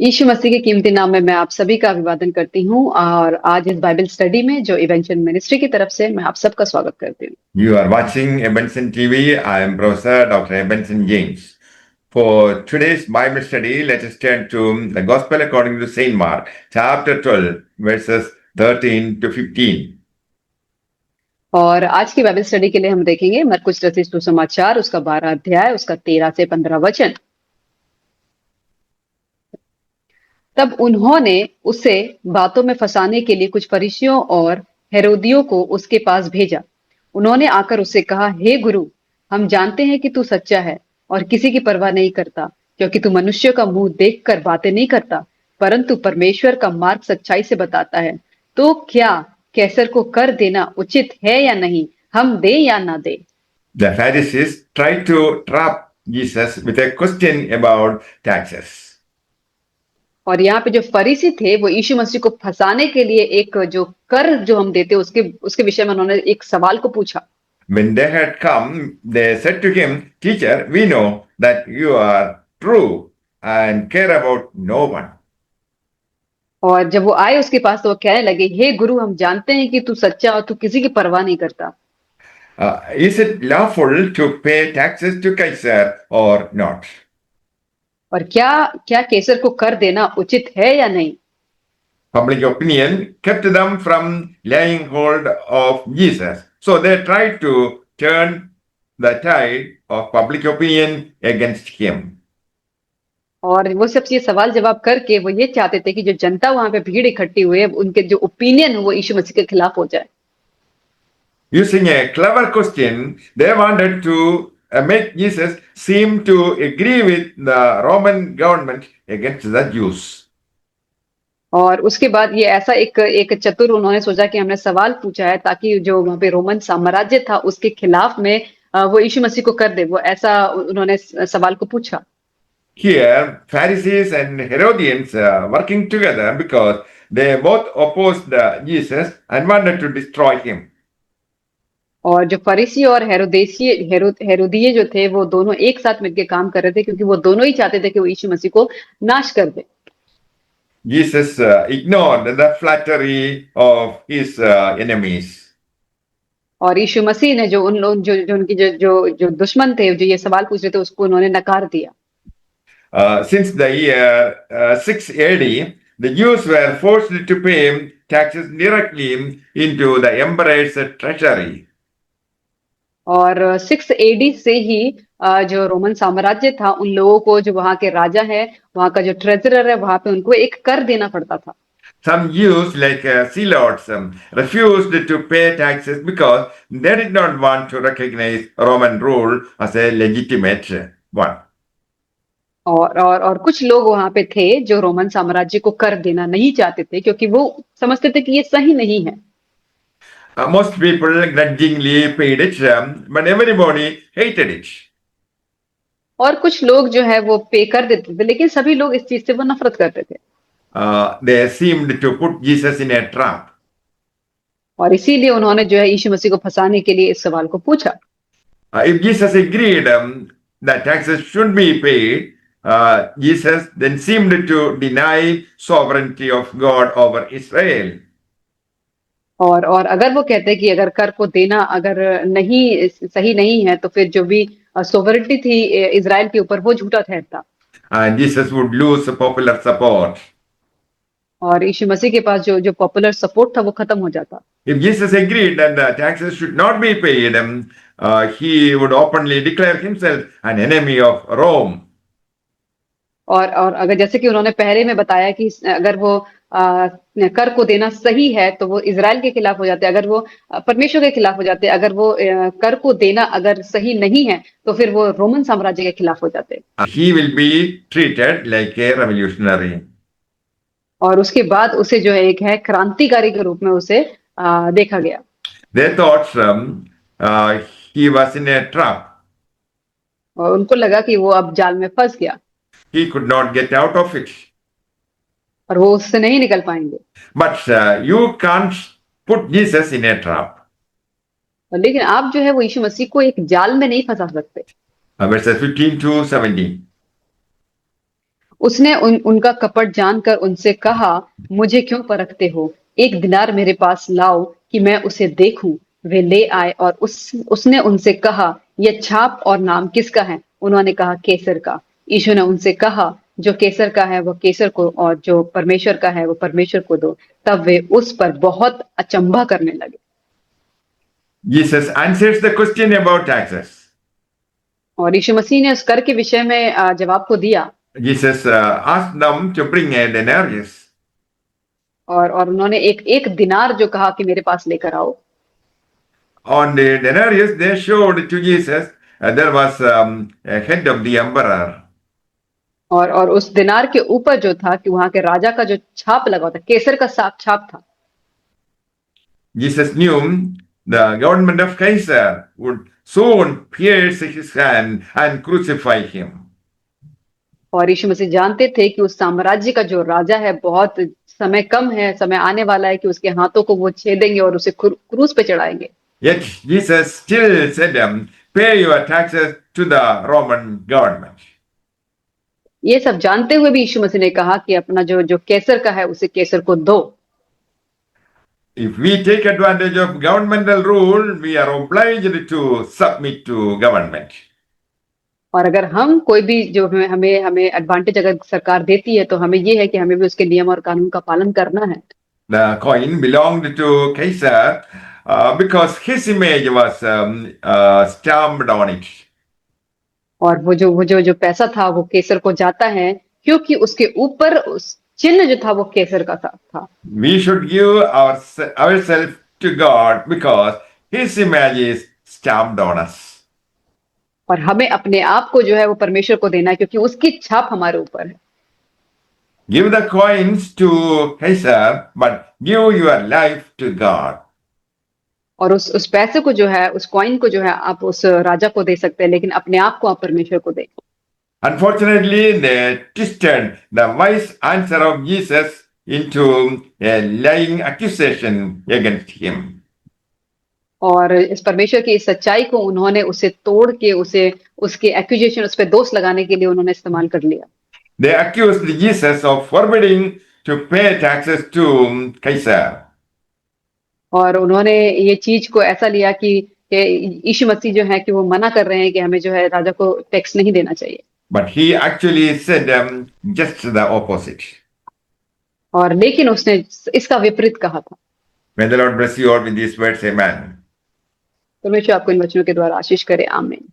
यीशु मसीह के कीमती नाम में मैं आप सभी का अभिवादन करती हूँ और आज इस बाइबल स्टडी में जो इवेंशन मिनिस्ट्री की तरफ से मैं आप सबका स्वागत करती हूँ। You are watching Ebenson TV. I am Professor Dr. Ebenson James. For today's Bible study, let us turn to the Gospel according to Saint Mark, chapter 12, verses 13 to 15. और आज की बाइबल स्टडी के लिए हम देखेंगे मरकुस रचित सुसमाचार उसका 12 अध्याय उसका 13 से 15 वचन। तब उन्होंने उसे बातों में फंसाने के लिए कुछ फरीसियों और हेरोदियों को उसके पास भेजा। उन्होंने आकर उससे कहा, हे गुरु, हम जानते हैं कि तू सच्चा है और किसी की परवाह नहीं करता, क्योंकि तू मनुष्य का मुंह देखकर बातें नहीं करता, परंतु परमेश्वर का मार्ग सच्चाई से बताता है। तो क्या कैसर को कर देना उचित है या नहीं, हम दे या ना दे? The Pharisees tried to trap Jesus with a question about taxes. और यहाँ पे जो फरीसी थे वो यीशु मसीह को फंसाने के लिए एक जो कर जो हम देते उसके विषय में उन्होंने एक सवाल को पूछा। When they had come, they said to him, Teacher, we know that you are true and care about no one. और जब वो आए उसके पास तो वो कहने लगे, हे गुरु, हम जानते हैं कि तू सच्चा और तू किसी की परवाह नहीं करता। Is it lawful to pay taxes to Caesar or not? और क्या क्या कैसर को कर देना उचित है या नहीं? Public opinion kept them from laying hold of Jesus. So they tried to turn the tide of public opinion against him. और वो सब ये सवाल जवाब करके वो ये चाहते थे कि जो जनता वहां पे भीड़ इकट्ठी हुई है उनके जो ओपिनियन वो यीशु मसीह के खिलाफ हो जाए। Using a clever question, they wanted to make Jesus seem to agree with the Roman government against the Jews. और उसके बाद ये ऐसा एक चतुर उन्होंने सोचा कि हमने सवाल पूछा है ताकि जो वहां पे रोमन साम्राज्य था उसके खिलाफ में वो यीशु मसीह को कर दे, वो ऐसा उन्होंने सवाल को पूछा। Here, Pharisees and Herodians working together because they both opposed Jesus and wanted to destroy him. और जो फरीसी और हेरोदिये जो थे वो दोनों एक साथ मिलकर काम कर रहे थे क्योंकि वो दोनों ही चाहते थे कि वो यीशु मसीह को नाश कर दे। Jesus ignored the flattery of his enemies. और यीशु मसीह ने जो उन लोग जो उनकी जो दुश्मन थे जो ये सवाल पूछ रहे थे उसको उन्होंने नकार दिया। Since the year 6 AD, the Jews were forced to pay taxes directly into the emperor's treasury. और 6 एडी से ही जो रोमन साम्राज्य था उन लोगों को जो वहां के राजा है वहां का जो ट्रेजरर है वहां पे उनको एक कर देना पड़ता था। Some Jews like zealots refused to pay taxes because they did not want to recognize Roman rule as a legitimate one. और कुछ लोग वहां पे थे जो रोमन साम्राज्य को कर देना नहीं चाहते थे क्योंकि वो समझते थे कि ये सही नहीं है। Most people grudgingly paid it, but everybody hated it. और कुछ लोग जो है वो पे कर देते थे लेकिन सभी लोग इस चीज से वो नफरत करते थे। They seemed to put Jesus in a trap. और इसीलिए उन्होंने जो है यीशु मसीह को फंसाने के लिए इस सवाल को पूछा। If Jesus agreed that taxes should be paid, Jesus then seemed to deny sovereignty of God over Israel. और अगर वो कहते कि अगर कर को देना अगर नहीं सही नहीं है तो फिर जो भी सोवरेनिटी थी इजराइल के ऊपर वो झूठा ठहरता। And Jesus would lose popular support. और यीशु मसीह के पास जो पॉपुलर सपोर्ट था वो खत्म हो जाता। If Jesus agreed that the taxes should not be paid, he would openly declare himself an enemy of Rome. और अगर जैसे कि उन्होंने पहले में बताया कि अगर वो कर को देना सही है तो वो इजराइल के खिलाफ हो जाते, अगर वो परमेश्वर के खिलाफ हो जाते, अगर वो कर को देना अगर सही नहीं है तो फिर वो रोमन साम्राज्य के खिलाफ हो जाते। He will be treated like a revolutionary. और उसके बाद उसे जो है एक है क्रांतिकारी के रूप में उसे देखा गया। They thought he was in a trap. और उनको लगा कि वो अब जाल में फंस गया। He could not get out of it. और वो उससे नहीं निकल पाएंगे। But you can't put Jesus in a trap. लेकिन आप जो है वो यीशु मसीह को एक जाल में नहीं फंसा सकते। Verses 15 to 17. उसने उनका कपट जानकर उनसे कहा, मुझे क्यों परखते हो? 1 दिनार मेरे पास लाओ कि मैं उसे देखूं। वे ले आए और उसने उनसे कहा, यह छाप और नाम किसका है? उन्होंने कहा, कैसर का। यीशु ने उनसे कहा, जो कैसर का है वो कैसर को और जो परमेश्वर का है वो परमेश्वर को दो। तब वे उस पर बहुत अचंभा करने लगे। Jesus answers the question about taxes. और यीशु मसीह ने उस कर के विषय में जवाब को दिया। Jesus asked them to bring a denarius. और उन्होंने एक एक दिनार जो कहा कि मेरे पास लेकर आओ। On the denarius, they showed to Jesus there was a head of the emperor. और उस दिनार के ऊपर जो था कि वहां के राजा का जो छाप लगा होता, केसर का छाप था। Jesus knew the government of Caesar would soon pierce his hand and crucify him. और यीशु मसीह जानते थे कि उस साम्राज्य का जो राजा है, बहुत समय कम है, समय आने वाला है कि उसके हाथों को वो छेदेंगे और उसे क्रूस पे चढ़ाएंगे। Yet Jesus still said them, pay your taxes to the Roman government. ये सब जानते हुए भी यीशु मसीह ने कहा कि अपना जो जो कैसर का है उसे कैसर को दो। If we take advantage of governmental rule, we are obliged to submit to government. और अगर हम कोई भी जो हमें हमें एडवांटेज अगर सरकार देती है तो हमें ये है कि हमें भी उसके नियम और कानून का पालन करना है। The coin belonged to Caesar because his image was stamped on it. और वो जो पैसा था वो केसर को जाता है क्योंकि उसके ऊपर उस चिन्ह जो था वो केसर का था। We should give ourselves to God because his image is stamped on us. और हमें अपने आप को जो है वो परमेश्वर को देना है क्योंकि उसकी छाप हमारे ऊपर है। Give the coins to Caesar, but give your life to God. और उस पैसे को जो है, उस कॉइन को जो है आप उस राजा को दे सकते हैं, लेकिन अपने आप को आप परमेश्वर को दें। Unfortunately, they twisted the wise answer of Jesus into a lying accusation against him. और इस परमेश्वर की इस सच्चाई को उन्होंने उसे तोड़ के उसे उसके एक्यूजेशन उस पे दोष लगाने के लिए उन्होंने इस्तेमाल कर लिया। They accused Jesus of forbidding to pay taxes to Caesar. और उन्होंने ये चीज को ऐसा लिया कि यीशु मसीह जो है कि वो मना कर रहे हैं कि हमें जो है राजा को टैक्स नहीं देना चाहिए। But he actually said just the opposite. और लेकिन उसने इसका विपरीत कहा था। May the Lord bless you all with these words. Amen. परमेश्वर आपको इन वचनों के द्वारा आशीष करे। आमीन।